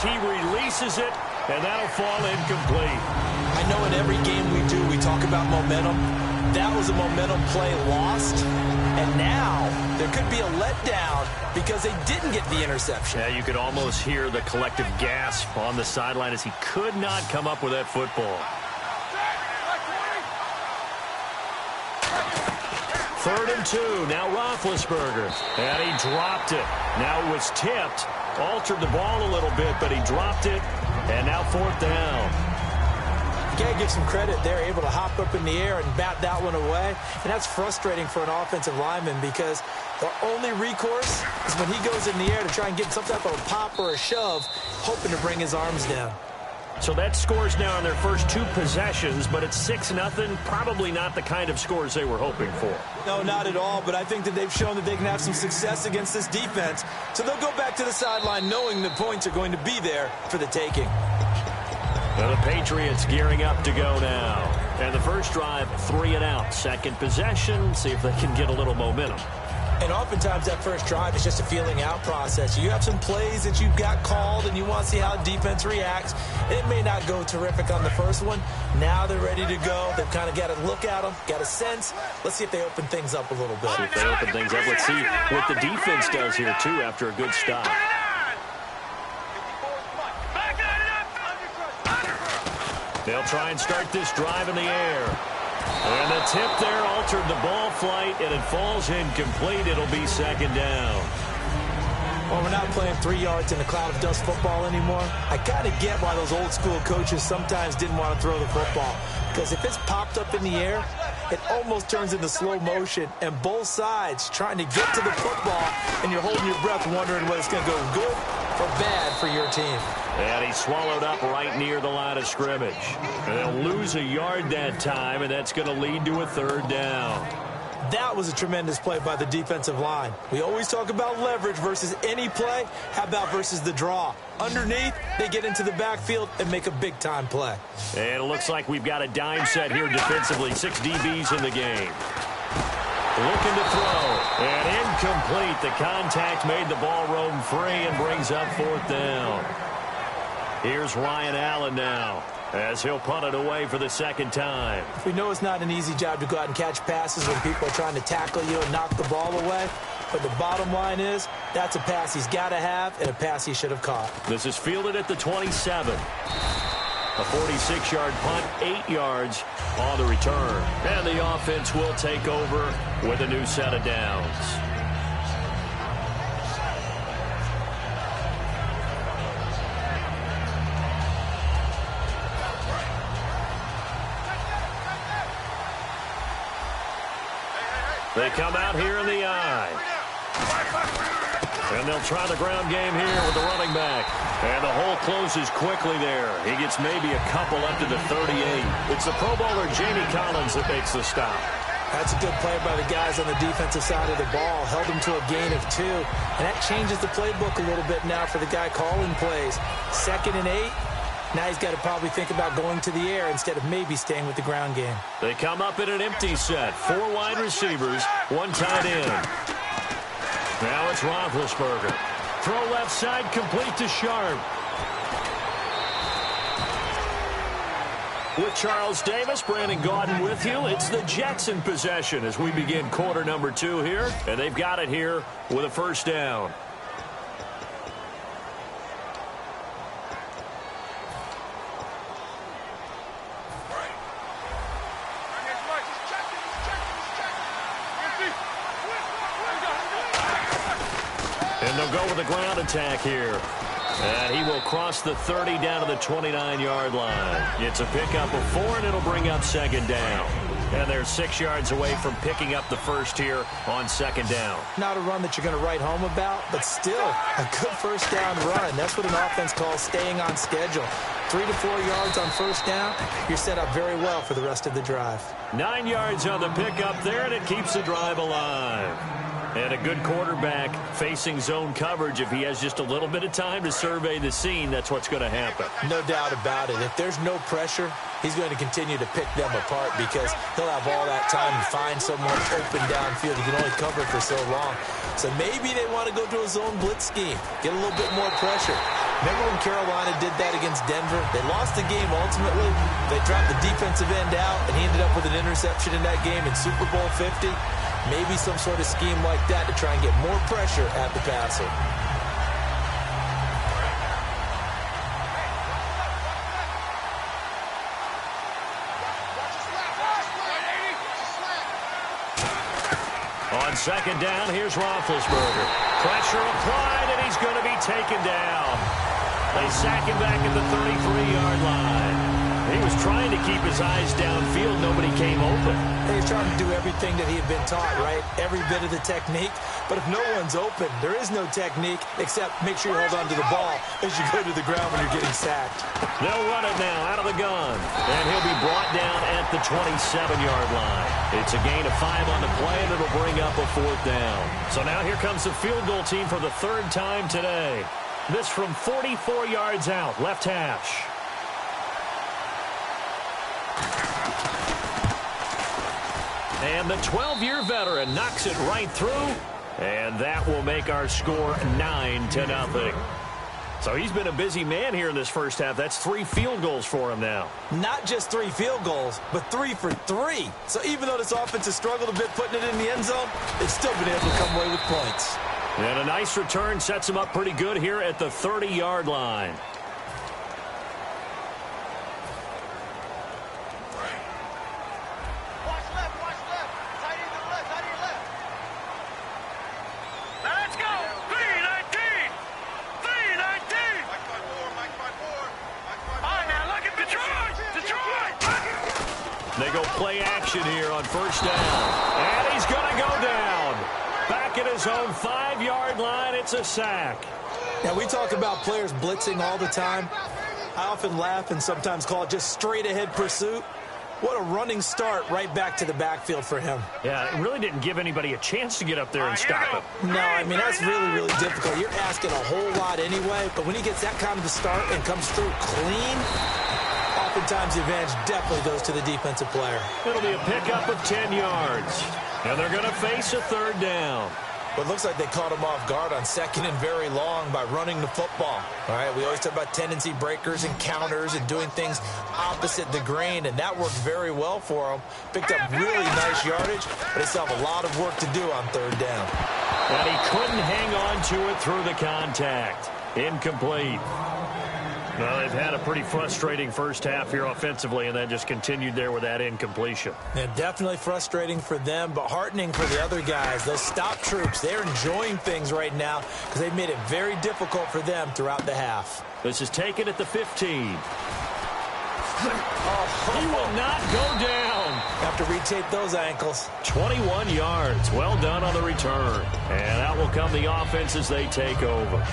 He releases it, and that'll fall incomplete. I know in every game we do, we talk about momentum. That was a momentum play lost, and now there could be a letdown because they didn't get the interception. Yeah, you could almost hear the collective gasp on the sideline as he could not come up with that football. 3rd and 2. Now Roethlisberger. And he dropped it. Now it was tipped. Altered the ball a little bit, but he dropped it. And now 4th down. You got to give some credit. They're able to hop up in the air and bat that one away. And that's frustrating for an offensive lineman because their only recourse is when he goes in the air to try and get some type of a pop or a shove, hoping to bring his arms down. So that scores now on their first 2 possessions, but it's 6-0. Probably not the kind of scores they were hoping for. No, not at all, but I think that they've shown that they can have some success against this defense. So they'll go back to the sideline knowing the points are going to be there for the taking. Well, the Patriots gearing up to go now. And the first drive, 3 and out. Second possession, see if they can get a little momentum. And oftentimes that first drive is just a feeling out process. You have some plays that you've got called and you want to see how defense reacts. It may not go terrific on the first one. Now they're ready to go. They've kind of got to look at them, got a sense. Let's see if they open things up a little bit. See if they open things up. Let's see what the defense does here, too, after a good stop. They'll try and start this drive in the air. And the tip there altered the ball flight, and it falls incomplete. It'll be 2nd down. Well, we're not playing 3 yards in a cloud of dust football anymore. I kind of get why those old school coaches sometimes didn't want to throw the football. Because if it's popped up in the air, it almost turns into slow motion. And both sides trying to get to the football, and you're holding your breath wondering whether it's going to go good or bad for your team. And he swallowed up right near the line of scrimmage. And they'll lose a yard that time, and that's going to lead to a 3rd down. That was a tremendous play by the defensive line. We always talk about leverage versus any play. How about versus the draw? Underneath, they get into the backfield and make a big-time play. And it looks like we've got a dime set here defensively. 6 DBs in the game. Looking to throw. And incomplete. The contact made the ball roam free and brings up 4th down. Here's Ryan Allen now, as he'll punt it away for the 2nd time. We know it's not an easy job to go out and catch passes when people are trying to tackle you and knock the ball away. But the bottom line is, that's a pass he's got to have and a pass he should have caught. This is fielded at the 27. A 46-yard punt, 8 yards on the return. And the offense will take over with a new set of downs. They come out here in the eye. And they'll try the ground game here with the running back. And the hole closes quickly there. He gets maybe a couple up to the 38. It's the Pro Bowler Jamie Collins that makes the stop. That's a good play by the guys on the defensive side of the ball. Held him to a gain of 2. And that changes the playbook a little bit now for the guy calling plays. 2nd and 8. Now he's got to probably think about going to the air instead of maybe staying with the ground game. They come up in an empty set. 4 wide receivers, 1 tight end. Now it's Roethlisberger. Throw left side, complete to Sharp. With Charles Davis, Brandon Gaudin with you. It's the Jets in possession as we begin quarter number 2 here. And they've got it here with a 1st down. And they'll go with a ground attack here. And he will cross the 30 down to the 29-yard line. It's a pickup of 4, and it'll bring up 2nd down. And they're 6 yards away from picking up the first here on 2nd down. Not a run that you're going to write home about, but still a good 1st down run. That's what an offense calls staying on schedule. 3 to 4 yards on 1st down, you're set up very well for the rest of the drive. 9 yards on the pickup there, and it keeps the drive alive. And a good quarterback facing zone coverage. If he has just a little bit of time to survey the scene, that's what's going to happen. No doubt about it. If there's no pressure, he's going to continue to pick them apart because he'll have all that time to find someone open downfield. He can only cover for so long. So maybe they want to go to a zone blitz scheme, get a little bit more pressure. Remember when Carolina did that against Denver? They lost the game ultimately. They dropped the defensive end out, and he ended up with an interception in that game in Super Bowl 50. Maybe some sort of scheme like that to try and get more pressure at the passer. On second down, here's Roethlisberger. Pressure applied, and he's going to be taken down. They sack him back at the 33-yard line. He was trying to keep his eyes downfield. Nobody came open. He's trying to do everything that he had been taught, right? Every bit of the technique. But if no one's open, there is no technique except make sure you hold on to the ball as you go to the ground when you're getting sacked. They'll run it now out of the gun. And he'll be brought down at the 27-yard line. It's a gain of 5 on the play, and it'll bring up a 4th down. So now here comes the field goal team for the 3rd time today. This from 44 yards out, left hash. And the 12-year veteran knocks it right through. And that will make our score 9-0. So he's been a busy man here in this first half. That's 3 field goals for him now. Not just 3 field goals, but 3 for 3. So even though this offense has struggled a bit putting it in the end zone, they've still been able to come away with points. And a nice return sets him up pretty good here at the 30-yard line. They go play action here on first down. And he's going to go down. Back at his own 5-yard line, it's a sack. Now, we talk about players blitzing all the time. I often laugh and sometimes call it just straight-ahead pursuit. What a running start right back to the backfield for him. Yeah, it really didn't give anybody a chance to get up there and stop it. No, I mean, that's really, really difficult. You're asking a whole lot anyway, but when he gets that kind of a start and comes through clean, oftentimes the advantage definitely goes to the defensive player. It'll be a pickup of 10 yards. And they're going to face a 3rd down. But it looks like they caught him off guard on 2nd and very long by running the football. All right, we always talk about tendency breakers and counters and doing things opposite the grain, and that worked very well for him. Picked up really nice yardage, but they still have a lot of work to do on 3rd down. And he couldn't hang on to it through the contact. Incomplete. Well, they've had a pretty frustrating first half here offensively, and then just continued there with that incompletion. Yeah, definitely frustrating for them, but heartening for the other guys. Those stop troops, they're enjoying things right now because they've made it very difficult for them throughout the half. This is taken at the 15. He will not go down. Have to retape those ankles. 21 yards. Well done on the return. And out will come the offense as they take over.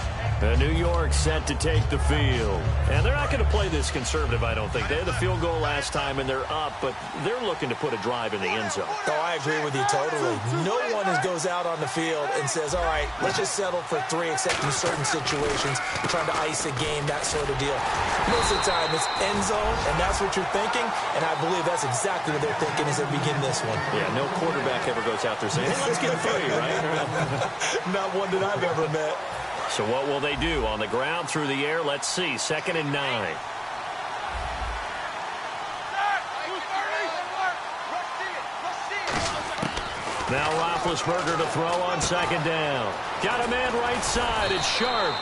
New York set to take the field. And they're not going to play this conservative, I don't think. They had the field goal last time, and they're up, but they're looking to put a drive in the end zone. Oh, I agree with you totally. No one goes out on the field and says, all right, let's just settle for 3, except in certain situations, trying to ice a game, that sort of deal. Most of the time, it's end zone, and that's what you're thinking, and I believe that's exactly what they're thinking as they begin this one. Yeah, no quarterback ever goes out there saying, hey, let's get 3, right? Not one that I've ever met. So what will they do? On the ground, through the air, let's see. 2nd and 9. Now Roethlisberger to throw on 2nd down. Got a man right side. It's Sharp.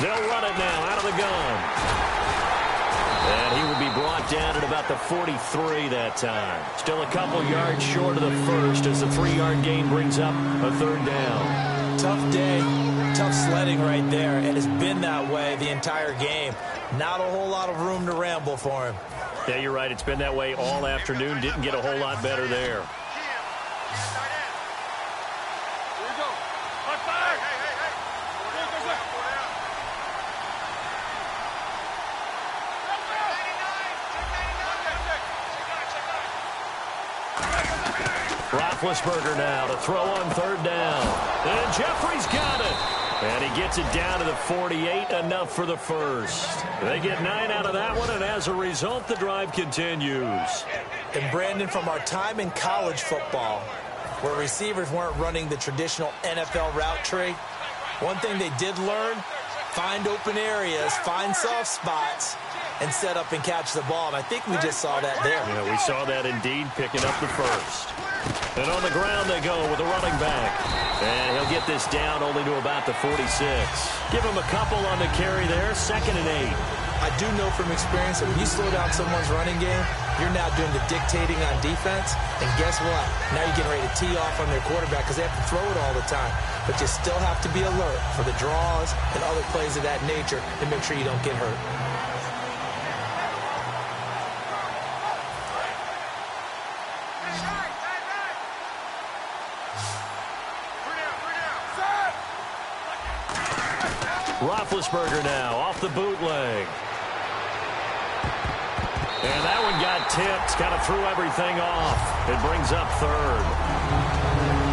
They'll run it now out of the gun. And he will be brought down at about the 43 that time. Still a couple yards short of the first as the 3-yard gain brings up a 3rd down. Tough day, tough sledding right there, and it's been that way the entire game. Not a whole lot of room to ramble for him. Yeah, you're right. It's been that way all afternoon. Didn't get a whole lot better there. Roethlisberger now to throw on 3rd down. And Jeffrey's got it. And he gets it down to the 48, enough for the first. They get 9 out of that one, and as a result, the drive continues. And Brandon, from our time in college football, where receivers weren't running the traditional NFL route tree, one thing they did learn, find open areas, find soft spots, and set up and catch the ball. And I think we just saw that there. Yeah, we saw that indeed, picking up the first. And on the ground they go with a running back. And he'll get this down only to about the 46. Give him a couple on the carry there, 2nd and 8. I do know from experience that when you slow down someone's running game, you're now doing the dictating on defense. And guess what? Now you're getting ready to tee off on their quarterback because they have to throw it all the time. But you still have to be alert for the draws and other plays of that nature to make sure you don't get hurt. Roethlisberger now off the bootleg. And that one got tipped, kind of threw everything off. It brings up 3rd.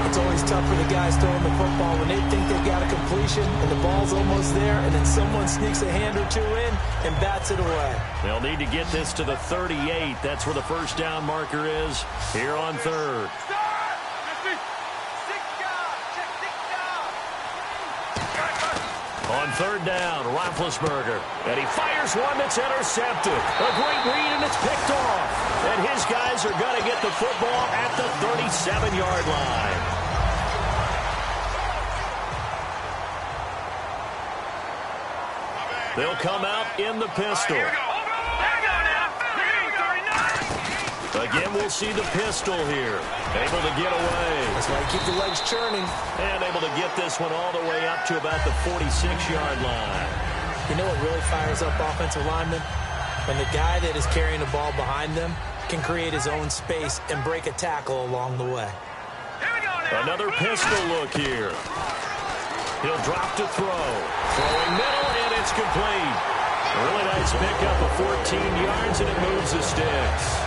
It's always tough for the guys throwing the football when they think they've got a completion and the ball's almost there, and then someone sneaks a hand or two in and bats it away. They'll need to get this to the 38. That's where the first down marker is here on 3rd. On 3rd down, Roethlisberger. And he fires one that's intercepted. A great read, and it's picked off. And his guys are going to get the football at the 37-yard line. They'll come out in the pistol. Again, we'll see the pistol here. Able to get away. That's why you keep the legs churning. And able to get this one all the way up to about the 46-yard line. You know what really fires up offensive linemen? When the guy that is carrying the ball behind them can create his own space and break a tackle along the way. Another pistol look here. He'll drop to throw. Throwing middle, and it's complete. Really nice pickup of 14 yards, and it moves the sticks.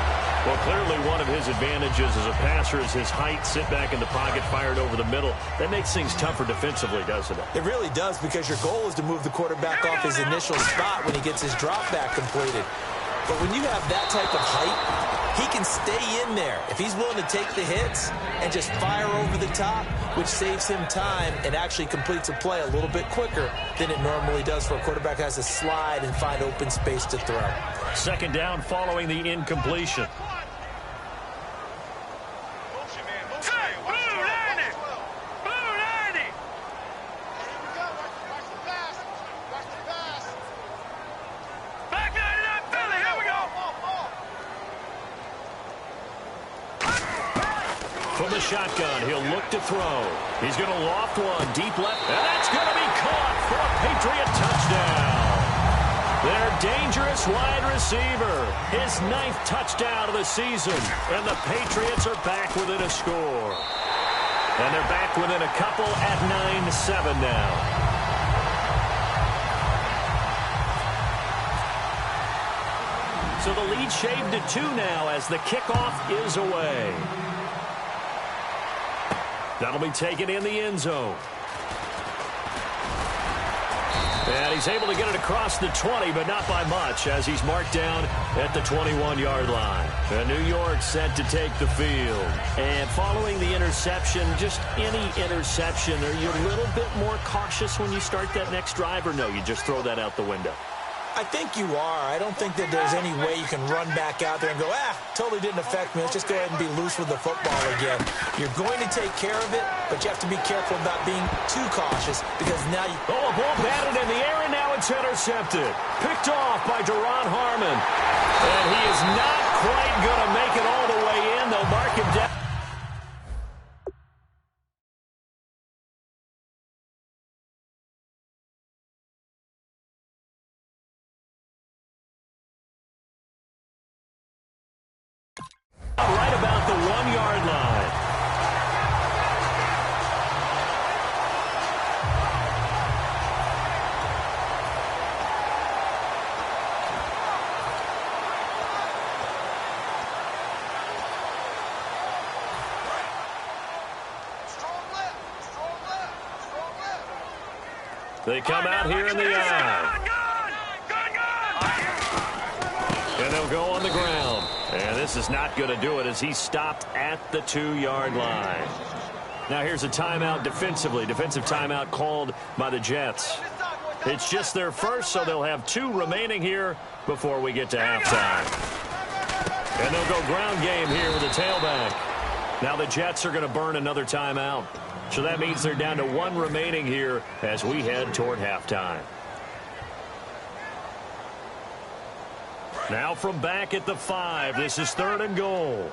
Well, clearly one of his advantages as a passer is his height. Sit back in the pocket, fired over the middle. That makes things tougher defensively, doesn't it? It really does, because your goal is to move the quarterback off his initial spot when he gets his drop back completed. But when you have that type of height, he can stay in there if he's willing to take the hits and just fire over the top, which saves him time and actually completes a play a little bit quicker than it normally does for a quarterback who has to slide and find open space to throw. 2nd down following the incompletion. From the shotgun, he'll look to throw. He's going to loft one deep left, and that's going to be caught for a Patriot touchdown. Their dangerous wide receiver, his 9th touchdown of the season, and the Patriots are back within a score. And they're back within a couple at 9-7 now. So the lead shaved to 2 now as the kickoff is away. That'll be taken in the end zone. And he's able to get it across the 20, but not by much, as he's marked down at the 21-yard line. And New York set to take the field. And following the interception, just any interception, are you a little bit more cautious when you start that next drive, or no, you just throw that out the window? I think you are. I don't think that there's any way you can run back out there and go, totally didn't affect me. Let's just go ahead and be loose with the football again. You're going to take care of it, but you have to be careful about being too cautious, because now you... Oh, a ball batted in the air, and now it's intercepted. Picked off by Duron Harmon. And he is not quite going to make it all the way in. They'll mark him down. Right about the 1-yard line. They come out here in the eye. And they'll go on the ground. And this is not going to do it as he stopped at the 2-yard line. Now here's a timeout defensively. Defensive timeout called by the Jets. It's just their first, so they'll have 2 remaining here before we get to halftime. And they'll go ground game here with the tailback. Now the Jets are going to burn another timeout. So that means they're down to 1 remaining here as we head toward halftime. Now from back at the 5, this is 3rd and goal.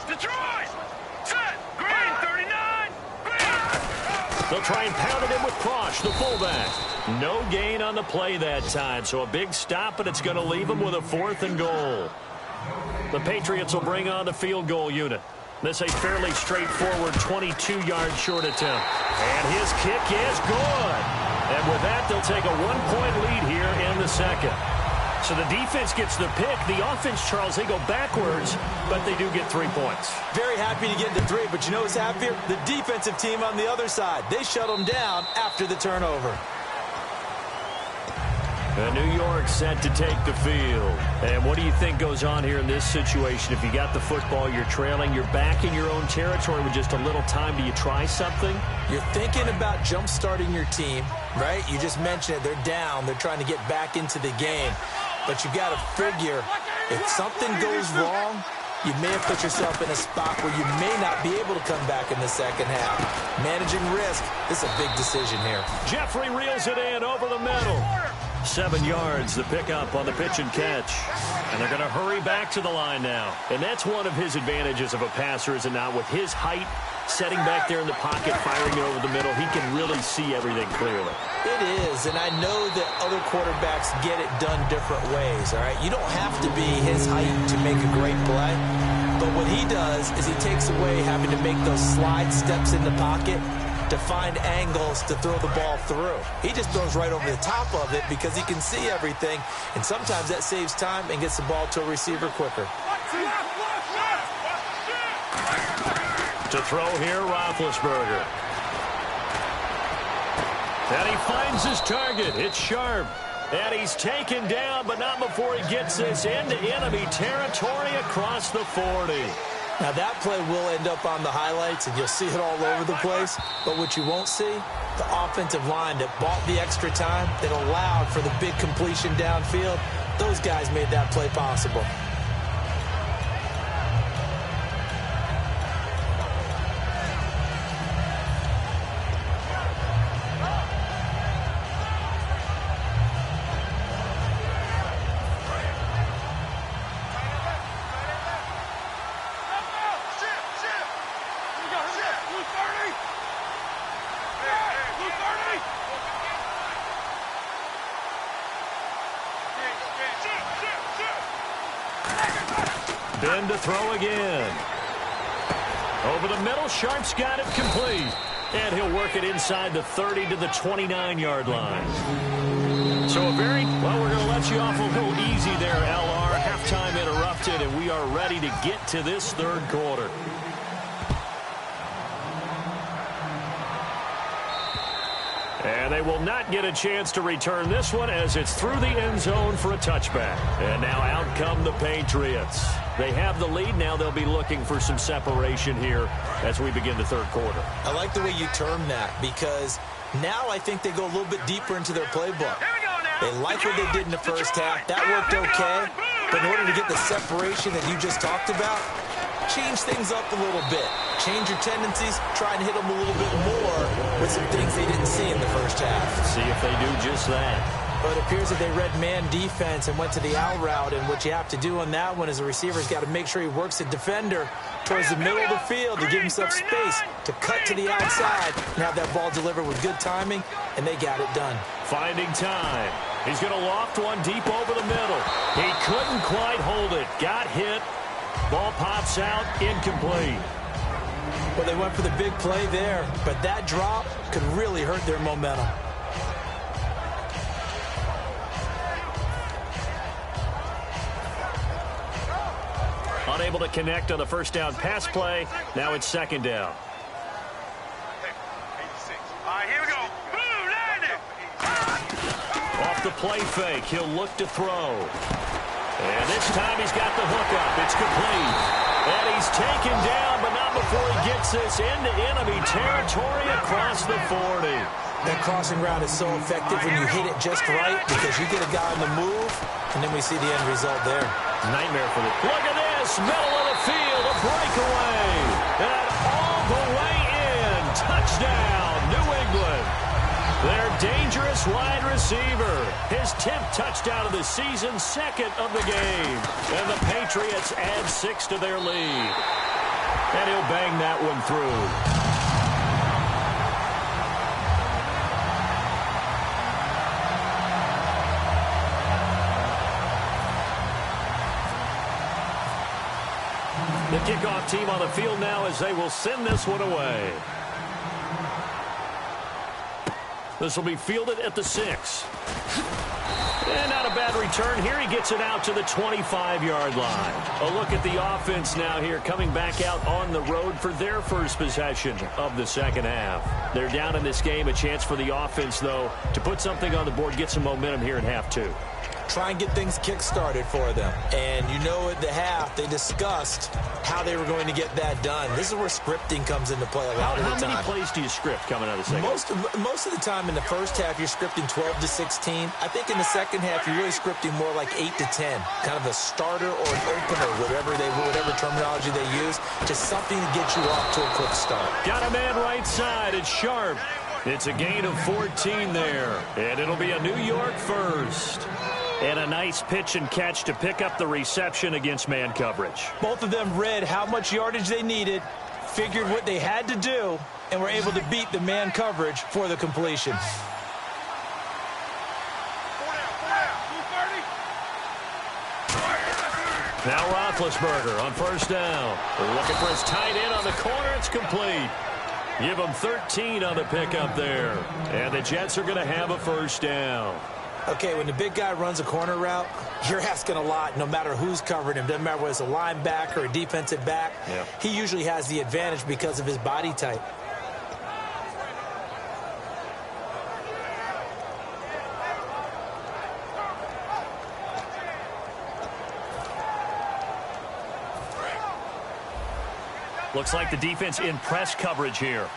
Detroit! Set! Green, 39! Green! They'll try and pound it in with Cross, the fullback. No gain on the play that time, so a big stop, and it's going to leave them with a 4th and goal. The Patriots will bring on the field goal unit. This a fairly straightforward 22-yard short attempt. And his kick is good. And with that, they'll take a 1-point lead here in the second. So the defense gets the pick. The offense, Charles, they go backwards, but they do get 3 points. Very happy to get to 3, but you know who's happier? The defensive team on the other side. They shut them down after the turnover. And New York set to take the field. And what do you think goes on here in this situation? If you got the football, you're trailing, you're back in your own territory with just a little time. Do you try something? You're thinking about jump-starting your team, right? You just mentioned it. They're down. They're trying to get back into the game. But you got to figure, if something goes wrong, you may have put yourself in a spot where you may not be able to come back in the second half. Managing risk, this is a big decision here. Jeffrey reels it in over the middle. 7 yards, the pickup on the pitch and catch. And they're going to hurry back to the line now. And that's one of his advantages of a passer, is it not? With his height, setting back there in the pocket, firing it over the middle, he can really see everything clearly. It is, and I know that other quarterbacks get it done different ways, all right? You don't have to be his height to make a great play. But what he does is he takes away having to make those slide steps in the pocket to find angles to throw the ball through. He just throws right over the top of it because he can see everything, and sometimes that saves time and gets the ball to a receiver quicker. To throw here, Roethlisberger. And he finds his target. It's Sharp. And he's taken down, but not before he gets this into enemy territory across the 40. Now, that play will end up on the highlights, and you'll see it all over the place. But what you won't see, the offensive line that bought the extra time, that allowed for the big completion downfield, those guys made that play possible. Ben to throw again. Over the middle, Sharp's got it complete. And he'll work it inside the 30 to the 29-yard line. So a very, well, we're going to let you off a little easy there, LR. Halftime interrupted, and we are ready to get to this third quarter. And they will not get a chance to return this one as it's through the end zone for a touchback. And now out come the Patriots. They have the lead. Now they'll be looking for some separation here as we begin the third quarter. I like the way you term that, because now I think they go a little bit deeper into their playbook. They like what they did in the first half. That worked okay. But in order to get the separation that you just talked about, change things up a little bit. Change your tendencies. Try and hit them a little bit more with some things they didn't see in the first half. See if they do just that. But it appears that they read man defense and went to the out route. And what you have to do on that one is the receiver's got to make sure he works the defender towards the middle of the field to give himself space to cut to the outside and have that ball delivered with good timing, and they got it done. Finding time. He's going to loft one deep over the middle. He couldn't quite hold it. Got hit. Ball pops out, incomplete. Well, they went for the big play there, but that drop could really hurt their momentum. Unable to connect on the first down pass play. Now it's second down. the play fake. He'll look to throw. And this time he's got the hookup. It's complete. And he's taken down, but not before he gets this into enemy territory across the 40. That crossing route is so effective when you hit it just right because you get a guy on the move, and then we see the end result there. Nightmare for the... Look at this! Middle of the field, a breakaway. And all the way in. Touchdown, New England. Their dangerous wide receiver. His 10th touchdown of the season, second of the game. And the Patriots add 6 to their lead. And he'll bang that one through. The kickoff team on the field now as they will send this one away. This will be fielded at the 6. And not a bad return here. He gets it out to the 25-yard line. A look at the offense now here, coming back out on the road for their first possession of the second half. They're down in this game. A chance for the offense, though, to put something on the board, get some momentum here in half 2. Try and get things kick-started for them. And you know at the half, they discussed how they were going to get that done. This is where scripting comes into play a lot of the time. How many plays do you script coming out of the second? Most of the time in the first half, you're scripting 12 to 16. I think in the second half, you're really scripting more like 8 to 10. Kind of a starter or an opener, whatever terminology they use. Just something to get you off to a quick start. Got a man right side. It's Sharp. It's a gain of 14 there. And it'll be a New York first. And a nice pitch and catch to pick up the reception against man coverage. Both of them read how much yardage they needed, figured what they had to do, and were able to beat the man coverage for the completion. Now Roethlisberger on first down. Looking for his tight end on the corner. It's complete. Give him 13 on the pickup there. And the Jets are going to have a first down. Okay, when the big guy runs a corner route, you're asking a lot no matter who's covering him. Doesn't matter whether it's a linebacker or a defensive back. Yeah. He usually has the advantage because of his body type. Looks like the defense in press coverage here.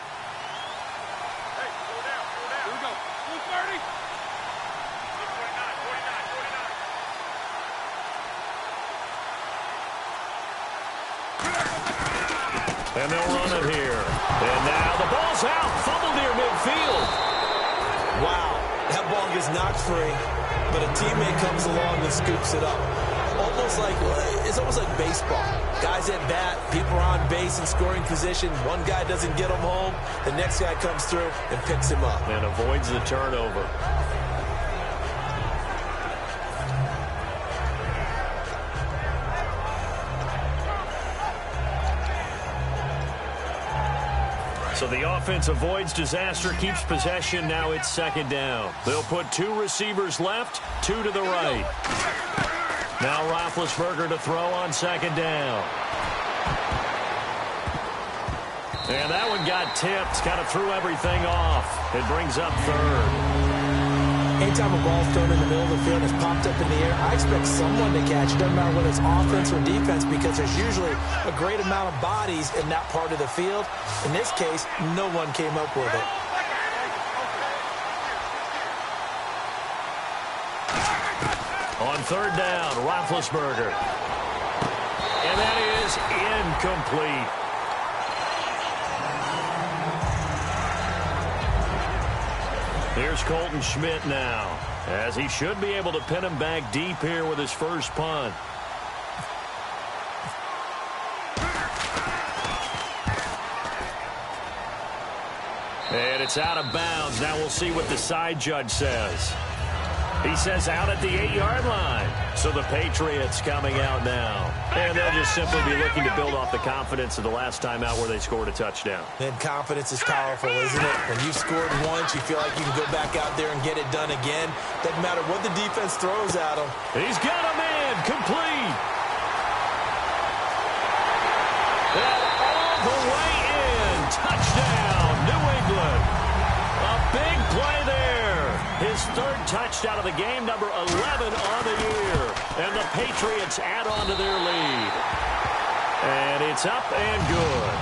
And they'll run it here. And now the ball's out. Fumbled near midfield. Wow. That ball gets knocked free, but a teammate comes along and scoops it up. It's almost like baseball. Guys at bat, people are on base in scoring position. One guy doesn't get him home. The next guy comes through and picks him up. And avoids the turnover. So the offense avoids disaster, keeps possession. Now it's second down. They'll put 2 receivers left, 2 to the right. Now Roethlisberger to throw on second down. And that one got tipped, kind of threw everything off. It brings up third. Anytime a ball's thrown in the middle of the field and it's popped up in the air, I expect someone to catch it. Doesn't matter whether it's offense or defense because there's usually a great amount of bodies in that part of the field. In this case, no one came up with it. On third down, Roethlisberger. And that is incomplete. Here's Colton Schmidt now, as he should be able to pin him back deep here with his first punt. And it's out of bounds. Now we'll see what the side judge says. He says out at the 8-yard line. So the Patriots coming out now. And they'll just simply be looking to build off the confidence of the last time out where they scored a touchdown. And confidence is powerful, isn't it? When you've scored once, you feel like you can go back out there and get it done again. Doesn't matter what the defense throws at him. He's got a man complete. And all the way in. Touchdown, New England. A big play there. His 13th touchdown of the game, number 11 on the year. And the Patriots add on to their lead. And it's up and good.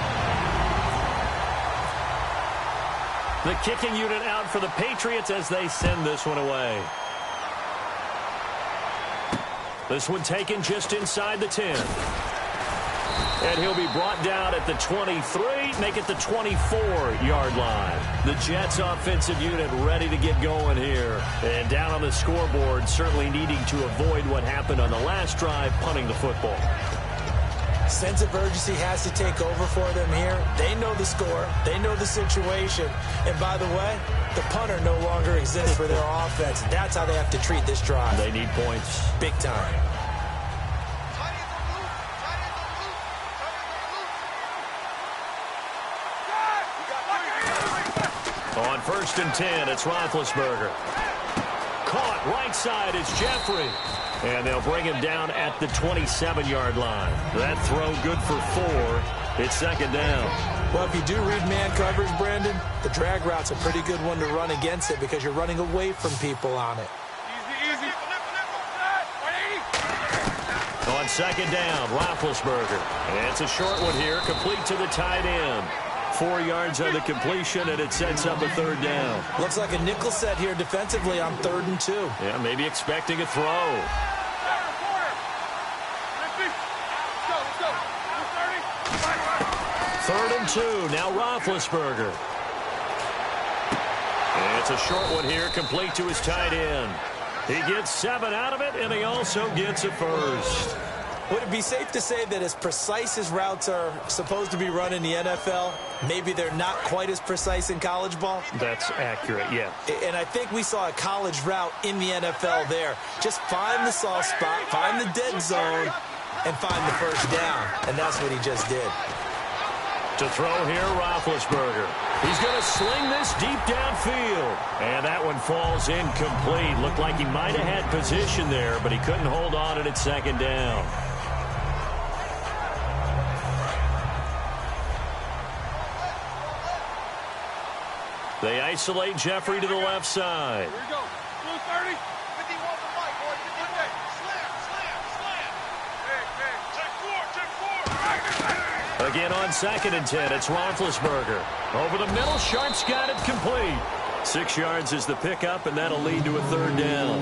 The kicking unit out for the Patriots as they send this one away. This one taken just inside the 10. And he'll be brought down at the 23, make it the 24-yard line. The Jets offensive unit ready to get going here. And down on the scoreboard, certainly needing to avoid what happened on the last drive, punting the football. Sense of urgency has to take over for them here. They know the score. They know the situation. And by the way, the punter no longer exists for their offense. That's how they have to treat this drive. They need points. Big time. On 1st and 10, it's Roethlisberger. Caught right side is Jeffrey. And they'll bring him down at the 27-yard line. That throw good for 4. It's 2nd down. Well, if you do read man coverage, Brandon, the drag route's a pretty good one to run against it because you're running away from people on it. Easy, easy. On 2nd down, Roethlisberger. And it's a short one here, complete to the tight end. 4 yards on the completion, and it sets up a 3rd down. Looks like a nickel set here defensively on 3rd and 2. Yeah, maybe expecting a throw. 3rd and 2, now Roethlisberger. And it's a short one here, complete to his tight end. He gets 7 out of it, and he also gets a first. Would it be safe to say that as precise as routes are supposed to be run in the NFL, maybe they're not quite as precise in college ball? That's accurate, yeah. And I think we saw a college route in the NFL there. Just find the soft spot, find the dead zone, and find the first down. And that's what he just did. To throw here, Roethlisberger. He's going to sling this deep downfield. And that one falls incomplete. Looked like he might have had position there, but he couldn't hold on at 2nd down. They isolate Jeffrey to the left side. Here we go. Blue 30. 51 to Mike, boy. 51. Slam. Again on 2nd and 10, it's Roethlisberger. Over the middle, Sharp's got it complete. 6 yards is the pickup, and that'll lead to a 3rd down.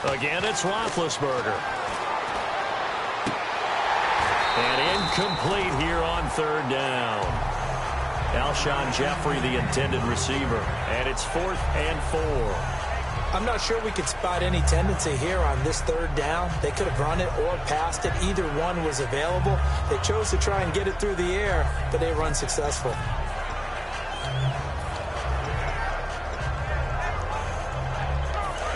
Again, it's Roethlisberger. And incomplete here on 3rd down. Alshon Jeffrey, the intended receiver. And it's 4th and 4. I'm not sure we could spot any tendency here on this 3rd down. They could have run it or passed it. Either one was available. They chose to try and get it through the air, but they were unsuccessful.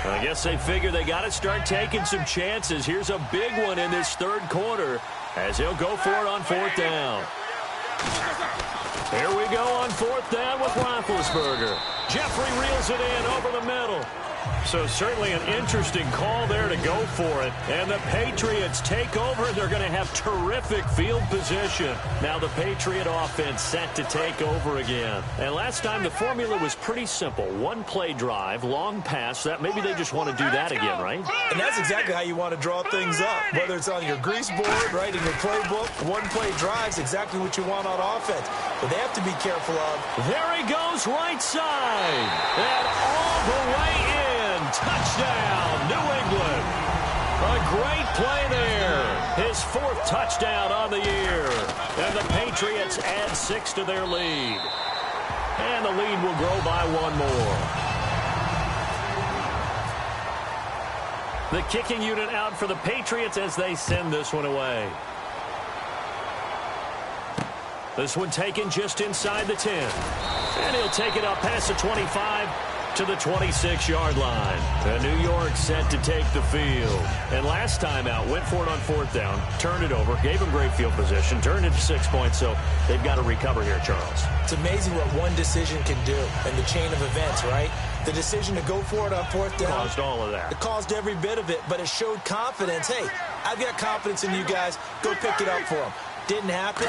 I guess they figure they got to start taking some chances. Here's a big one in this 3rd quarter as he'll go for it on 4th down. Here we go on 4th down with Roethlisberger. Jeffrey reels it in over the middle. So certainly an interesting call there to go for it. And the Patriots take over, and they're going to have terrific field position. Now the Patriot offense set to take over again. And last time the formula was pretty simple. 1-play drive, long pass. That maybe they just want to do that again, right? And that's exactly how you want to draw things up. Whether it's on your grease board, right, in your playbook, 1-play drives exactly what you want on offense. But they have to be careful of. There he goes, right side. And all the way in. Touchdown, New England. A great play there. His 4th touchdown on the year. And the Patriots add 6 to their lead. And the lead will grow by 1 more. The kicking unit out for the Patriots as they send this one away. This one taken just inside the 10. And he'll take it up past the 25. to the 26-yard line. And New York set to take the field. And last time out, went for it on 4th down, turned it over, gave them great field position, turned it to 6 points, so they've got to recover here, Charles. It's amazing what one decision can do in the chain of events, right? The decision to go for it on 4th down. Caused all of that. It caused every bit of it, but it showed confidence. Hey, I've got confidence in you guys. Go pick it up for them. Didn't happen.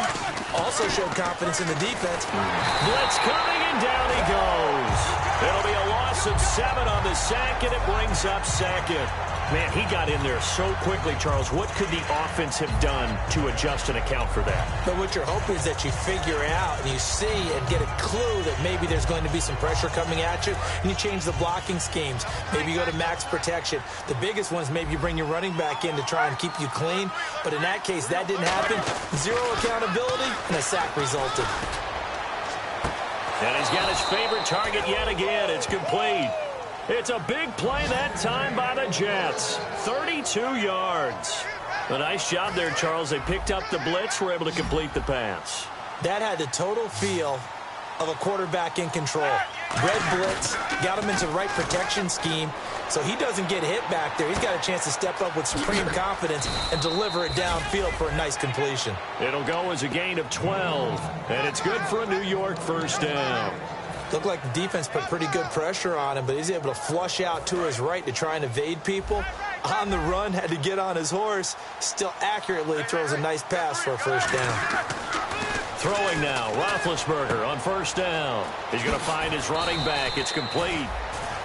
Also showed confidence in the defense. Blitz coming, and down he goes. It'll be a loss of 7 on the sack, and it brings up 2nd. Man, he got in there so quickly, Charles. What could the offense have done to adjust and account for that? But what you're hoping is that you figure out and you see and get a clue that maybe there's going to be some pressure coming at you, and you change the blocking schemes. Maybe you go to max protection. The biggest one is maybe you bring your running back in to try and keep you clean. But in that case, that didn't happen. 0 accountability, and a sack resulted. And he's got his favorite target yet again. It's complete. It's a big play that time by the Jets. 32 yards. A nice job there, Charles. They picked up the blitz, were able to complete the pass. That had the total feel of a quarterback in control. Red blitz, got him into the right protection scheme, so he doesn't get hit back there. He's got a chance to step up with supreme confidence and deliver it downfield for a nice completion. It'll go as a gain of 12, and it's good for a New York 1st down. Looked like the defense put pretty good pressure on him, but he's able to flush out to his right to try and evade people. On the run, had to get on his horse. Still accurately throws a nice pass for a 1st down. Throwing now, Roethlisberger on 1st down. He's going to find his running back. It's complete.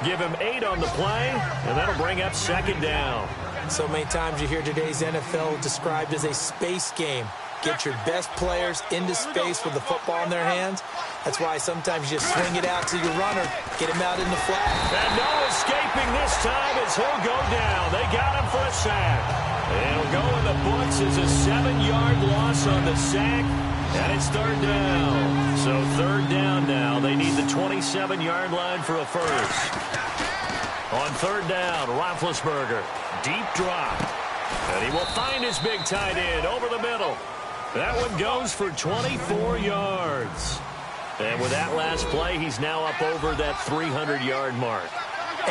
Give him 8 on the play, and that'll bring up 2nd down. So many times you hear today's NFL described as a space game. Get your best players into space with the football in their hands. That's why sometimes you just swing it out to your runner, get him out in the flat. And no escaping this time as he'll go down. They got him for a sack. It'll go in the books as a 7-yard loss on the sack, and it's 3rd down. So 3rd down now. They need the 27-yard line for a first. On 3rd down, Roethlisberger, deep drop. And he will find his big tight end over the middle. That one goes for 24 yards. And with that last play, he's now up over that 300-yard mark.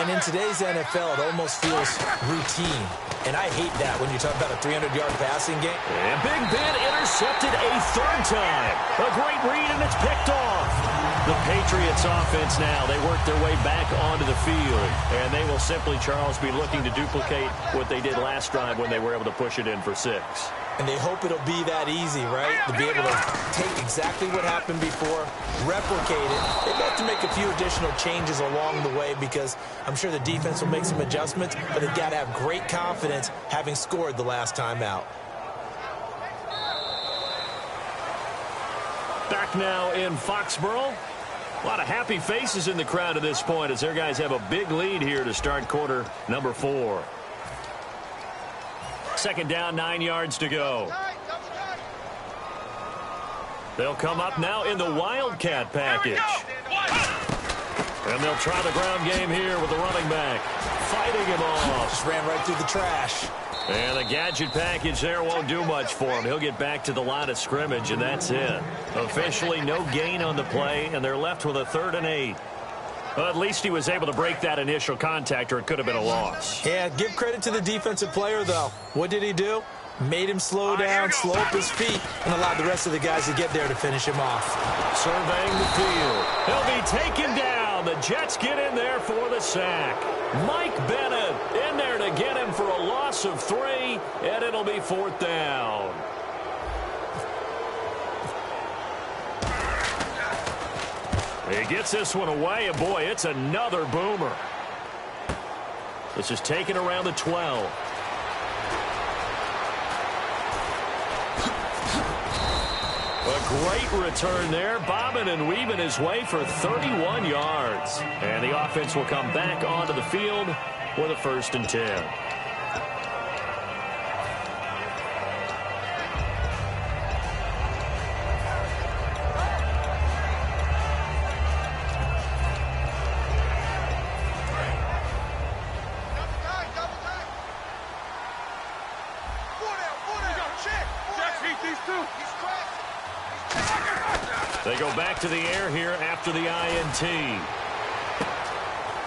And in today's NFL, it almost feels routine. And I hate that when you talk about a 300-yard passing game. And Big Ben intercepted a 3rd time. A great read, and it's picked off. The Patriots offense now, they work their way back onto the field. And they will simply, Charles, be looking to duplicate what they did last drive when they were able to push it in for 6. And they hope it'll be that easy, right? To be able to take exactly what happened before, replicate it. They've got to make a few additional changes along the way because I'm sure the defense will make some adjustments, but they've got to have great confidence having scored the last time out. Back now in Foxborough. A lot of happy faces in the crowd at this point as their guys have a big lead here to start quarter number 4. 2nd down, 9 yards to go. They'll come up now in the Wildcat package. And they'll try the ground game here with the running back. Fighting him off. Just ran right through the trash. And the gadget package there won't do much for him. He'll get back to the line of scrimmage, and that's it. Officially no gain on the play, and they're left with a 3rd and 8. Well, at least he was able to break that initial contact, or it could have been a loss. Yeah, give credit to the defensive player, though. What did he do? Made him slow down, slow up his feet, and allowed the rest of the guys to get there to finish him off. Surveying the field. He'll be taken down. The Jets get in there for the sack. Mike Bennett in there to get him for a loss of 3, and it'll be 4th down. He gets this one away, and boy, it's another boomer. This is taken around the 12. A great return there, bobbing and weaving his way for 31 yards. And the offense will come back onto the field with a 1st and 10. They go back to the air here after the INT.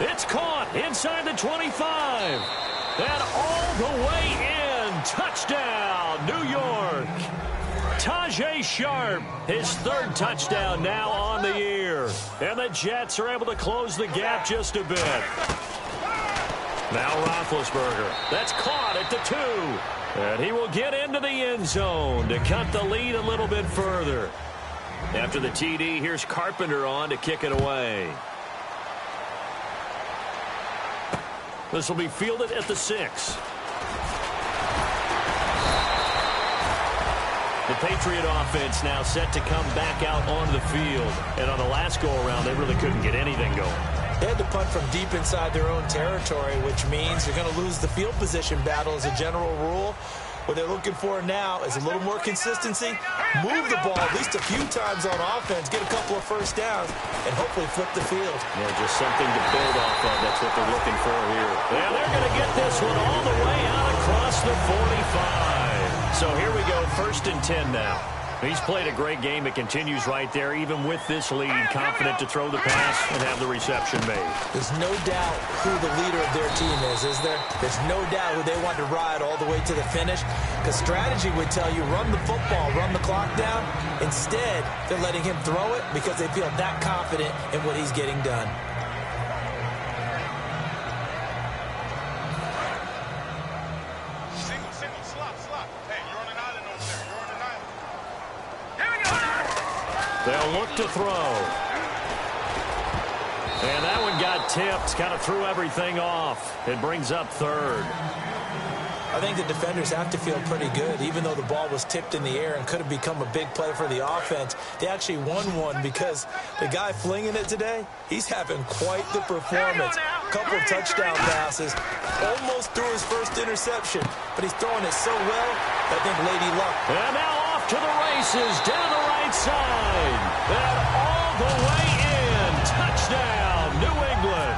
It's caught inside the 25. And all the way in. Touchdown, New York. Tajay Sharp, his third touchdown now on the year. And the Jets are able to close the gap just a bit. Now Roethlisberger. That's caught at the 2. And he will get into the end zone to cut the lead a little bit further. After the TD, here's Carpenter on to kick it away. This will be fielded at the 6. The Patriot offense now set to come back out onto the field. And on the last go-around, they really couldn't get anything going. They had to punt from deep inside their own territory, which means you're going to lose the field position battle as a general rule. What they're looking for now is a little more consistency, move the ball at least a few times on offense, get a couple of first downs, and hopefully flip the field. Yeah, just something to build off of. That's what they're looking for here. And they're going to get this one all the way out across the 45. So here we go, 1st and 10 now. He's played a great game. It continues right there, even with this lead, confident to throw the pass and have the reception made. There's no doubt who the leader of their team is there? There's no doubt who they want to ride all the way to the finish, because strategy would tell you run the football, run the clock down. Instead, they're letting him throw it because they feel that confident in what he's getting done. They'll look to throw. And that one got tipped, kind of threw everything off. It brings up 3rd. I think the defenders have to feel pretty good, even though the ball was tipped in the air and could have become a big play for the offense. They actually won one because the guy flinging it today, he's having quite the performance. A couple of touchdown passes, almost threw his first interception, but he's throwing it so well, I think Lady Luck. And now off to the races, down the right side. And all the way in. Touchdown, New England.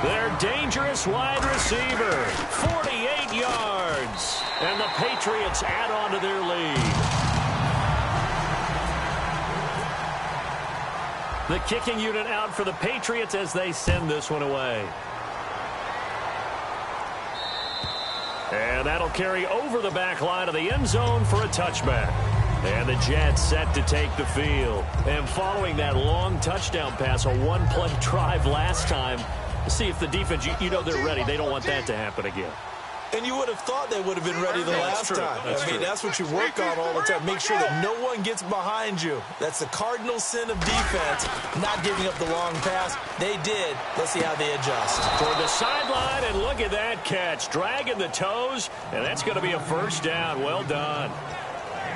Their dangerous wide receiver, 48 yards. And the Patriots add on to their lead. The kicking unit out for the Patriots as they send this one away. And that'll carry over the back line of the end zone for a touchback. And the Jets set to take the field. And following that long touchdown pass, a one-play drive last time, see if the defense, you know they're ready. They don't want that to happen again. And you would have thought they would have been ready the last time. I mean, that's what you work on all the time. Make sure that no one gets behind you. That's the cardinal sin of defense, not giving up the long pass. They did. Let's see how they adjust. Toward the sideline, and look at that catch. Dragging the toes, and that's going to be a first down. Well done.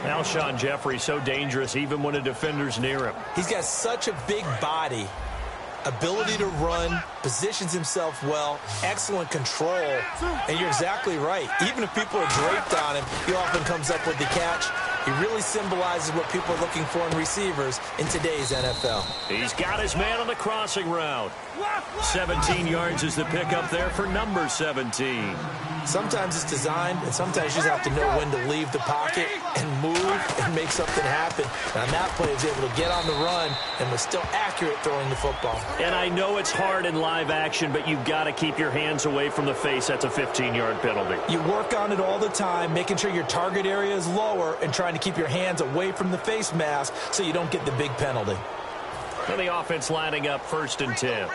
Alshon Jeffrey, so dangerous even when a defender's near him. He's got such a big body, ability to run, positions himself well, excellent control, and you're exactly right. Even if people are draped on him, he often comes up with the catch. He really symbolizes what people are looking for in receivers in today's NFL. He's got his man on the crossing route. 17 yards is the pickup there for number 17. Sometimes it's designed, and sometimes you just have to know when to leave the pocket and move and make something happen. And on that play, he was able to get on the run and was still accurate throwing the football. And I know it's hard in live action, but you've got to keep your hands away from the face. That's a 15-yard penalty. You work on it all the time, making sure your target area is lower and trying to keep your hands away from the face mask so you don't get the big penalty. And the offense lining up 1st and 10.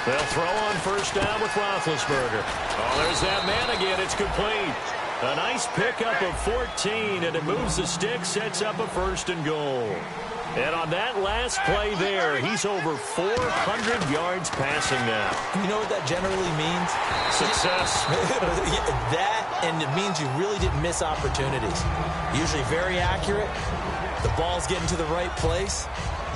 They'll throw on first down with Roethlisberger. Oh, there's that man again. It's complete. A nice pickup of 14, and it moves the stick, sets up a 1st and goal. And on that last play there, he's over 400 yards passing now. You know what that generally means? Success. That, and it means you really didn't miss opportunities. Usually very accurate. The ball's getting to the right place.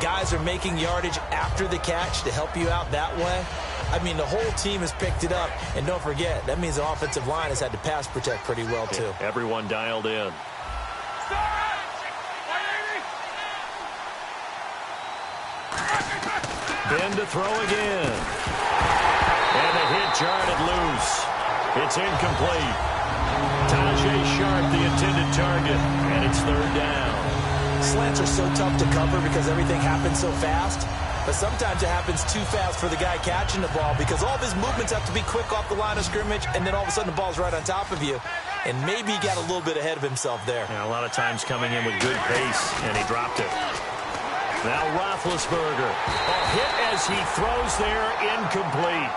Guys are making yardage after the catch to help you out that way. I mean, the whole team has picked it up. And don't forget, that means the offensive line has had to pass protect pretty well, too. Yeah, everyone dialed in. Ben to throw again. And the hit jarred it loose. It's incomplete. Tajay Sharp, the intended target, and it's 3rd down. Slants are so tough to cover because everything happens so fast. But sometimes it happens too fast for the guy catching the ball because all of his movements have to be quick off the line of scrimmage, and then all of a sudden the ball's right on top of you. And maybe he got a little bit ahead of himself there. Yeah, a lot of times coming in with good pace, and he dropped it. Now Roethlisberger. A hit as he throws there, incomplete.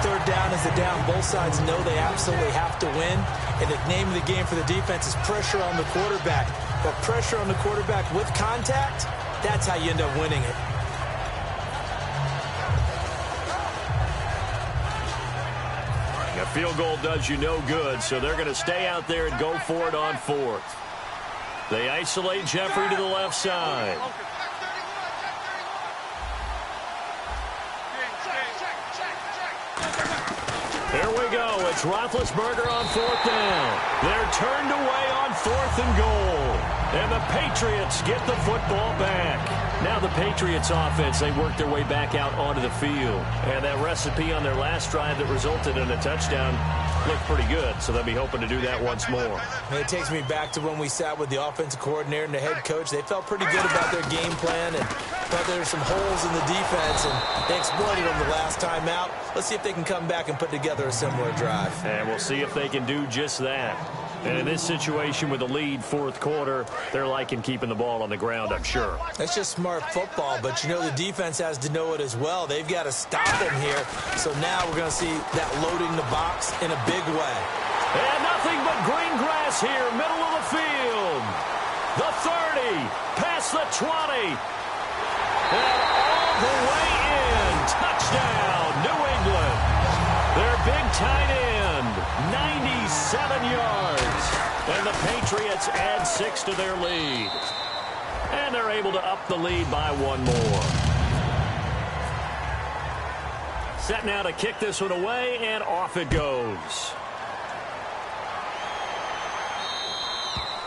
Third down is the down. Both sides know they absolutely have to win. And the name of the game for the defense is pressure on the quarterback. But pressure on the quarterback with contact, that's how you end up winning it. A field goal does you no good, so they're going to stay out there and go for it on fourth. They isolate Jeffrey to the left side. Here we go. It's Roethlisberger on fourth down. They're turned away on fourth and goal. And the Patriots get the football back. Now the Patriots offense, they work their way back out onto the field. And that recipe on their last drive that resulted in a touchdown looked pretty good, so they'll be hoping to do that once more. It takes me back to when we sat with the offensive coordinator and the head coach. They felt pretty good about their game plan and thought there were some holes in the defense, and they exploited them the last time out. Let's see if they can come back and put together a similar drive. And we'll see if they can do just that. And in this situation with the lead fourth quarter, they're liking keeping the ball on the ground, I'm sure. That's just smart football, but you know the defense has to know it as well. They've got to stop them here. So now we're going to see that loading the box in a big way. And nothing but green grass here, middle of the field. The 30, past the 20. And all the way in. Touchdown, New England. Their big tight end, 97 yards. And the Patriots add 6 to their lead. And they're able to up the lead by one more. Set now to kick this one away, and off it goes.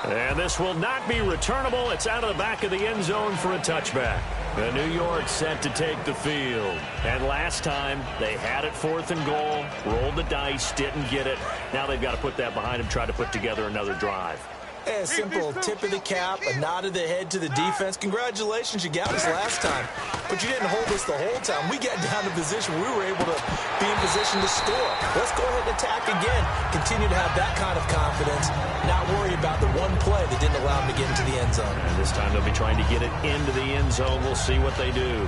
And this will not be returnable. It's out of the back of the end zone for a touchback. The New York set to take the field. And last time, they had it fourth and goal, rolled the dice, didn't get it. Now they've got to put that behind them, try to put together another drive. A simple tip of the cap, a nod of the head to the defense. Congratulations, you got us last time. But you didn't hold us the whole time. We got down to position. We were able to be in position to score. Let's go ahead and attack again. Continue to have that kind of confidence. Not worry about the one play that didn't allow them to get into the end zone. And this time they'll be trying to get it into the end zone. We'll see what they do.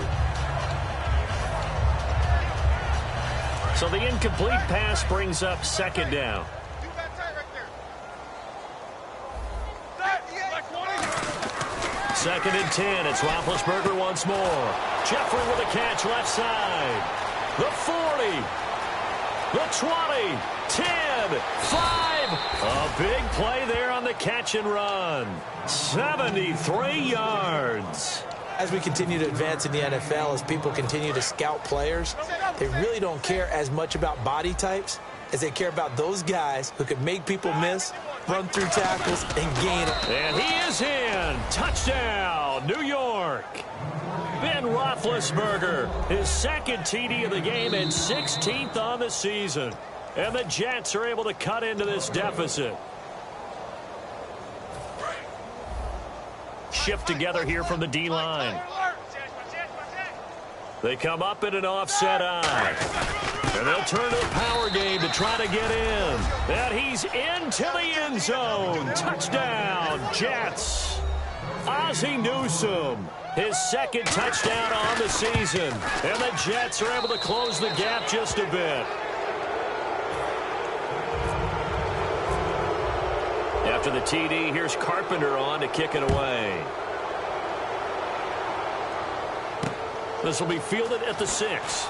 So the incomplete pass brings up second down. Second and 10. It's Roethlisberger once more. Jeffrey with a catch left side. The 40. The 20. 10. 5. A big play there on the catch and run. 73 yards. As we continue to advance in the NFL, as people continue to scout players, they really don't care as much about body types as they care about those guys who can make people miss, run through tackles, and gain it. And he is in. Touchdown, New York. Ben Roethlisberger, his second TD of the game and 16th on the season. And the Jets are able to cut into this deficit. Shift together here from the D-line. They come up in an offset eye. And they'll turn to the power game to try to get in. And he's into the end zone. Touchdown, Jets. Ozzie Newsome, his second touchdown on the season. And the Jets are able to close the gap just a bit. After the TD, here's Carpenter on to kick it away. This will be fielded at the 6.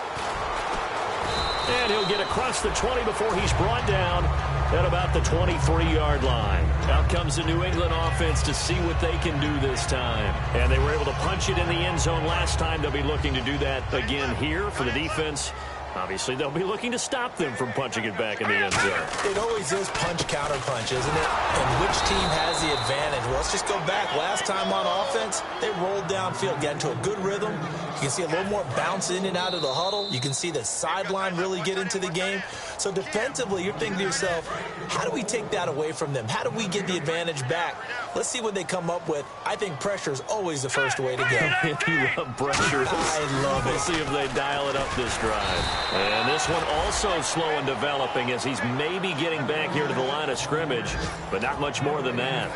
And he'll get across the 20 before he's brought down at about the 23-yard line. Out comes the New England offense to see what they can do this time. And they were able to punch it in the end zone last time. They'll be looking to do that again here for the defense. Obviously, they'll be looking to stop them from punching it back in the end zone. It always is punch-counter-punch, isn't it? And which team has the advantage? Well, let's just go back. Last time on offense, they rolled downfield, got into a good rhythm. You can see a little more bounce in and out of the huddle. You can see the sideline really get into the game. So defensively, you're thinking to yourself, how do we take that away from them? How do we get the advantage back? Let's see what they come up with. I think pressure is always the first way to go. You love pressure. I love it. We'll see if they dial it up this drive. And this one also slow and developing as he's maybe getting back here to the line of scrimmage, but not much more than that.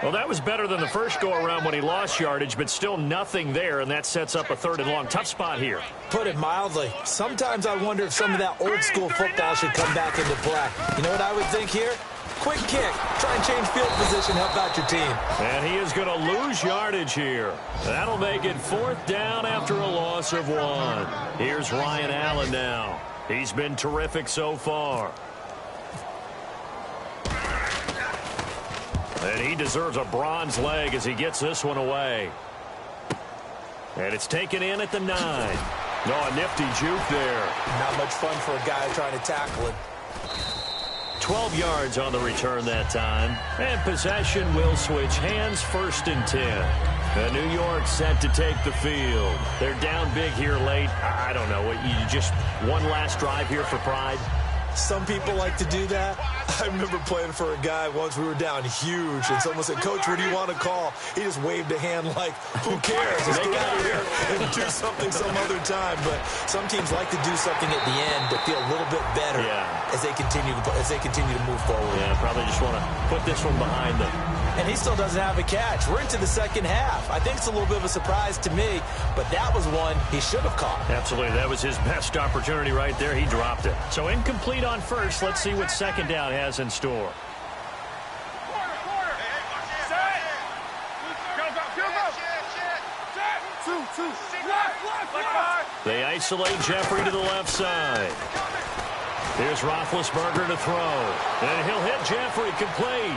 Well, that was better than the first go-around when he lost yardage, but still nothing there, and that sets up a 3rd and long. Tough spot here. Put it mildly. Sometimes I wonder if some of that old-school football should come back into play. You know what I would think here? Quick kick. Try and change field position. Help out your team. And he is going to lose yardage here. That'll make it 4th down after a loss of 1. Here's Ryan Allen now. He's been terrific so far. And he deserves a bronze leg as he gets this one away. And it's taken in at the 9. Oh, a nifty juke there. Not much fun for a guy trying to tackle it. 12 yards on the return that time. And possession will switch hands, 1st and 10. And New York set to take the field. They're down big here late. I don't know. You just one last drive here for pride? Some people like to do that. I remember playing for a guy once. We were down huge, and someone said, "Coach, what do you want to call?" He just waved a hand like, "Who cares? Let's get out of here and do something some other time." But some teams like to do something at the end to feel a little bit better as they continue to move forward. Yeah, probably just want to put this one behind them. And he still doesn't have a catch. We're into the second half. I think it's a little bit of a surprise to me, but that was one he should have caught. Absolutely. That was his best opportunity right there. He dropped it. So incomplete on first. Let's see what second down has in store. They isolate Jeffrey to the left side. Here's Roethlisberger to throw. And he'll hit Jeffrey complete.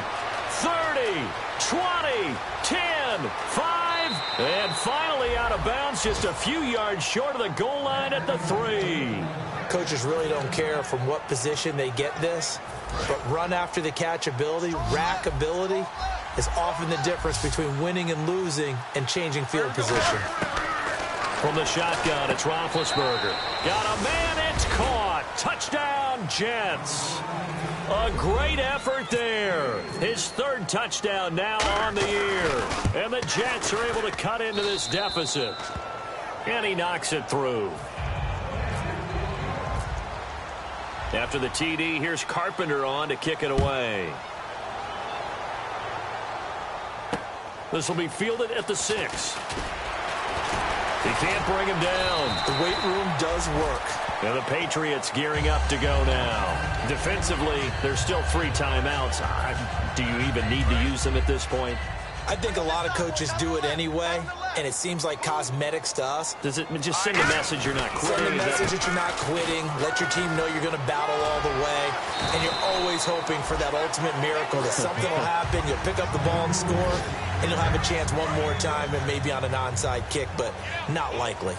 30, 20, 10, 5, and finally out of bounds just a few yards short of the goal line at the 3. Coaches really don't care from what position they get this, but run after the catch ability, rack ability, is often the difference between winning and losing and changing field position. From the shotgun, it's Roethlisberger. Got a man, it's caught. Touchdown, Jets. A great effort there. His 3rd touchdown now on the year. And the Jets are able to cut into this deficit. And he knocks it through. After the TD, here's Carpenter on to kick it away. This will be fielded at the 6. He can't bring him down. The weight room does work. And the Patriots gearing up to go now. Defensively, there's still 3 timeouts. Do you even need to use them at this point? I think a lot of coaches do it anyway, and it seems like cosmetics to us. Does it just send a message you're not quitting? Send a message that you're not quitting. Let your team know you're going to battle all the way. And you're always hoping for that ultimate miracle that something will happen. You'll pick up the ball and score, and you'll have a chance one more time and maybe on an onside kick, but not likely.